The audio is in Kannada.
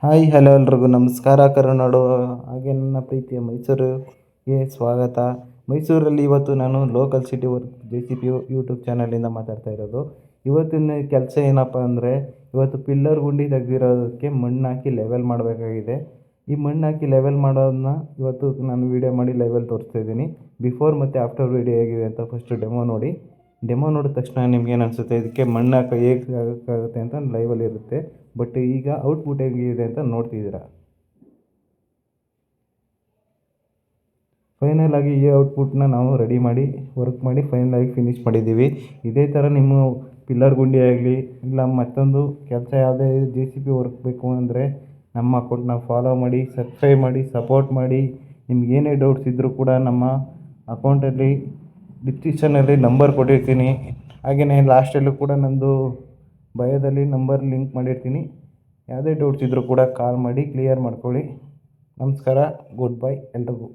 ಹಾಯ್ ಹಲೋ ಎಲ್ರಿಗೂ ನಮಸ್ಕಾರ ಕರುನಾಡು ಹಾಗೆ ನನ್ನ ಪ್ರೀತಿಯ ಮೈಸೂರಿಗೆ ಸ್ವಾಗತ. ಮೈಸೂರಲ್ಲಿ ಇವತ್ತು ನಾನು local city work JCP YouTube ಚಾನಲಿಂದ ಮಾತಾಡ್ತಾ ಇರೋದು. ಇವತ್ತಿನ ಕೆಲಸ ಏನಪ್ಪ ಅಂದರೆ, ಇವತ್ತು ಪಿಲ್ಲರ್ ಗುಂಡಿ ತೆಗೆದಿರೋದಕ್ಕೆ ಮಣ್ಣು ಹಾಕಿ ಲೆವೆಲ್ ಮಾಡಬೇಕಾಗಿದೆ. ಈ ಮಣ್ಣು ಹಾಕಿ ಲೆವೆಲ್ ಮಾಡೋದನ್ನ ಇವತ್ತು ನಾನು ವೀಡಿಯೋ ಮಾಡಿ ಲೈವಲ್ಲಿ ತೋರಿಸ್ತಾ ಇದ್ದೀನಿ. ಬಿಫೋರ್ ಮತ್ತು ಆಫ್ಟರ್ ವೀಡಿಯೋ ಹೇಗಿದೆ ಅಂತ ಫಸ್ಟ್ ಡೆಮೋ ನೋಡಿ. ಡೆಮೋ ನೋಡಿದ ತಕ್ಷಣ ನಿಮ್ಗೇನು ಅನಿಸುತ್ತೆ, ಇದಕ್ಕೆ ಮಣ್ಣು ಹೇಗೆ ಆಗುತ್ತೆ ಅಂತ ಲೈವಲ್ಲಿ ಇರುತ್ತೆ. ಬಟ್ ಈಗ ಔಟ್ಪುಟ್ ಹೇಗಿದೆ ಅಂತ ನೋಡ್ತಿದ್ದೀರಾ. ಫೈನಲ್ ಆಗಿ ಈ ಔಟ್ಪುಟ್ನ ನಾವು ರೆಡಿ ಮಾಡಿ ವರ್ಕ್ ಮಾಡಿ ಫೈನಲ್ ಆಗಿ ಫಿನಿಷ್ ಮಾಡಿದ್ದೀವಿ. ಇದೇ ಥರ ನಿಮ್ಮ ಪಿಲ್ಲರ್ ಗುಂಡಿ ಆಗಲಿ ಇಲ್ಲ ಮತ್ತೊಂದು ಕೆಲಸ ಯಾವುದೇ JCP ವರ್ಕ್ ಬೇಕು ಅಂದರೆ ನಮ್ಮ ಅಕೌಂಟ್ನ ಫಾಲೋ ಮಾಡಿ, ಸಬ್ಸ್ಕ್ರೈಬ್ ಮಾಡಿ, ಸಪೋರ್ಟ್ ಮಾಡಿ. ನಿಮ್ಗೆ ಏನೇ ಡೌಟ್ಸ್ ಇದ್ದರೂ ಕೂಡ ನಮ್ಮ ಅಕೌಂಟಲ್ಲಿ ಡಿಸ್ಕ್ರಿಪ್ಷನಲ್ಲಿ ನಂಬರ್ ಕೊಟ್ಟಿರ್ತೀನಿ. ಹಾಗೆಯೇ ಲಾಸ್ಟಲ್ಲೂ ಕೂಡ ನಂದು ಬಯೋದಲ್ಲಿ ನಂಬರ್ ಲಿಂಕ್ ಮಾಡಿರ್ತೀನಿ. ಯಾವುದೇ ಡೌಟ್ಸ್ ಇದ್ದರೂ ಕೂಡ ಕಾಲ್ ಮಾಡಿ ಕ್ಲಿಯರ್ ಮಾಡ್ಕೊಳ್ಳಿ. ನಮಸ್ಕಾರ, ಗುಡ್ ಬೈ ಎಲ್ರಿಗೂ.